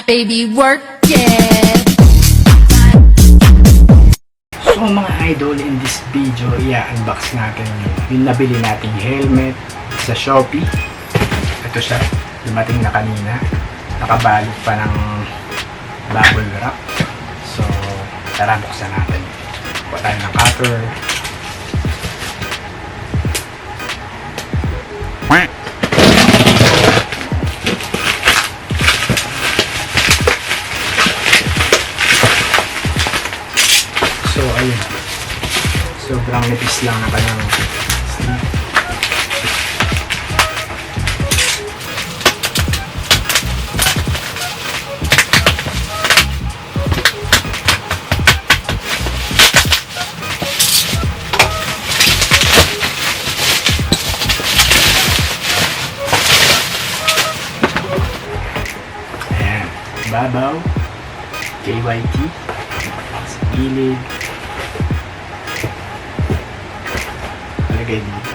Baby, work it. So mga idol, in this video, i-unbox natin yung nabili nating helmet sa Shopee. Ito siya, dumating na kanina. Nakabalot pa ng bubble wrap. So, tara buksan natin. Kuha tayo ng cutter. So, ayun. Sobrang nipis lang na kanyang sleeve. Ayan. Babaw. KYT. Sa gilid. Lagay dito.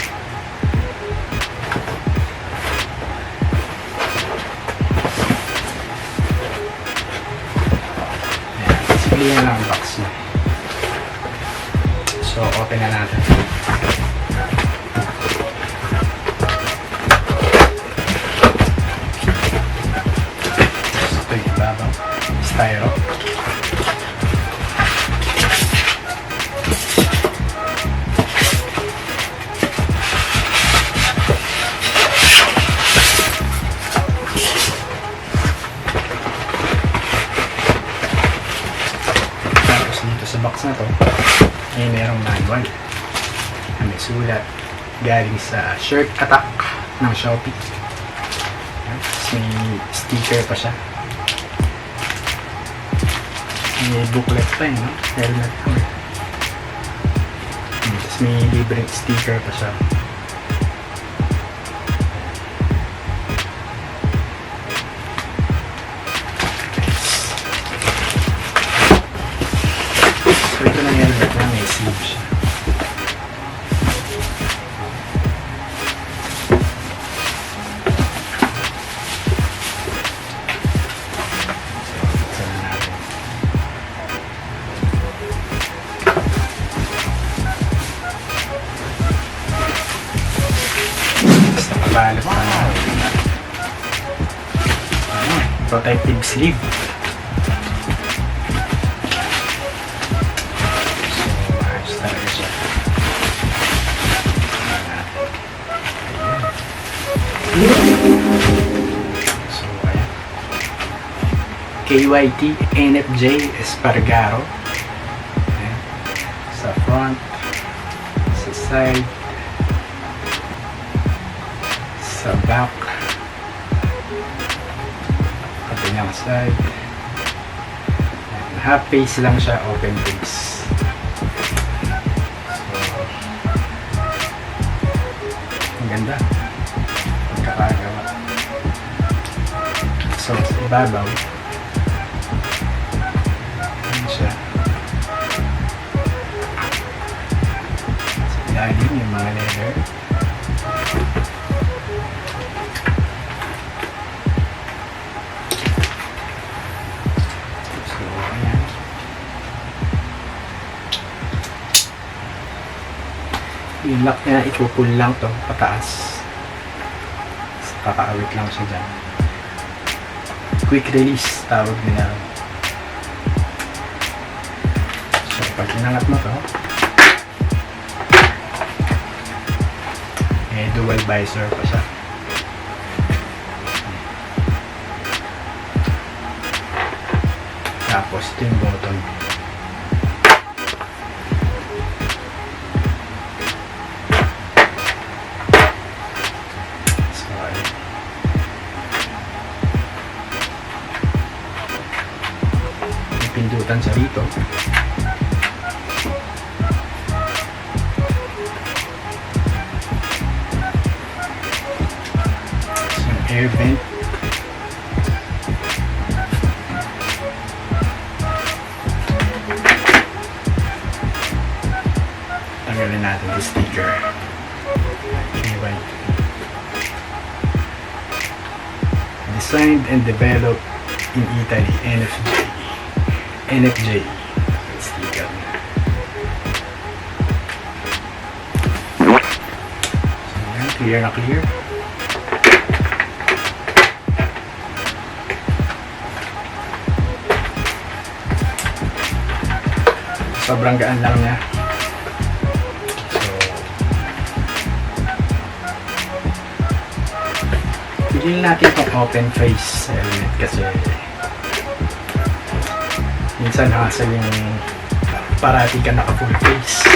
Ayan. Simple yan lang ang box niya. So, open na natin. Ito yung babaw. Styro. Sa box na to ay merong manual na may sulat galing sa shirt attack ng Shopee. Tapos may sticker pa siya, may booklet pa yun, no? Helmet pa. Tapos may libreng sticker pa siya. So ito na helmet na may sleeve siya. So na natin. Tapos nakabalot pa na. Protective sleeve. So, ayan. Kyt Nfj Espargaro. Ayan. Sa front, sa side, sa back, kabilang side. Ayan. Half face lang siya, open face. So, ang ganda kakagawa. So, sa ibabaw ayan siya. Sa ilalim yung mga leather. So, ayan. Yung lock niya, ipupul lang to pataas. Kakaawit lang siya dyan. Quick release tawag nila. So pag inangat mo to, dual visor pa siya. Tapos ito yung button. Pindutan sa rito. So, air vent. Tanggalin natin yung sticker. Okay, right. designed and developed in Italy. NFJ sticker. So yan, clear na clear. Sobrang gaan lang niya. Piliin natin itong open face helmet kasi minsan hassle yung parati ka naka full face.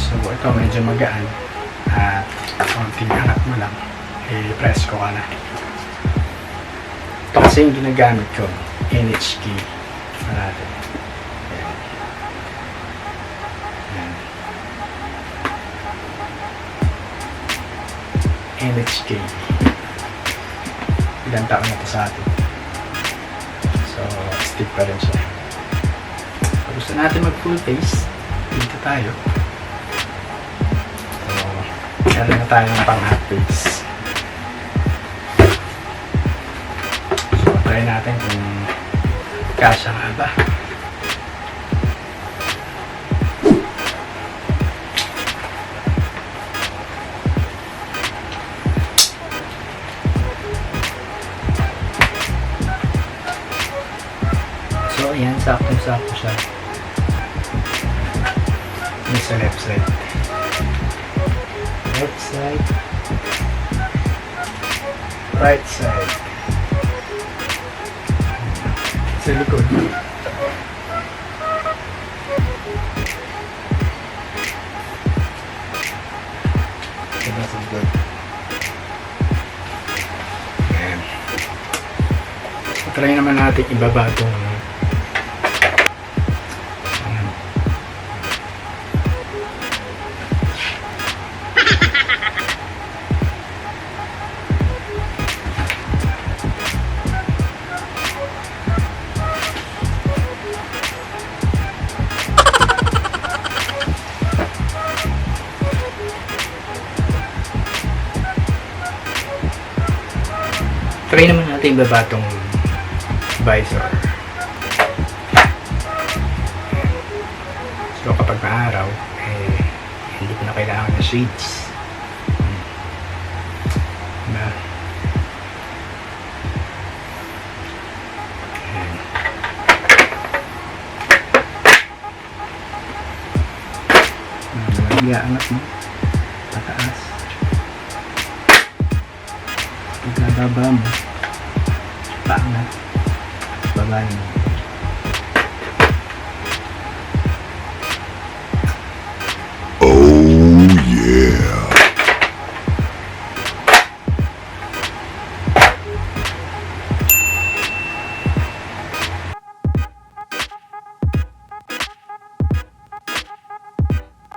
So ito medyo magaan at konting angat mo lang press ko ka na. Ito kasi yung ginagamit ko, NHK parati. NHK. Ilang taon na ito sa atin. So, stick pa rin siya. Kung gusto natin mag full face, dito tayo. So, meron na tayo ng pang half face. So, try natin kung kasya nga ba. So, ayan, saktong-sakto siya. Yung sa left side. Left side. Right side. Sa likod. Diba sa likod? Ayan. Try naman natin ibaba itong try naman natin ibaba itong visor. So kapag maaraw, hindi ko na kailangan ng shades. Diba? Iaangat mo pataas. Pagkababa mo paangat, babae mo.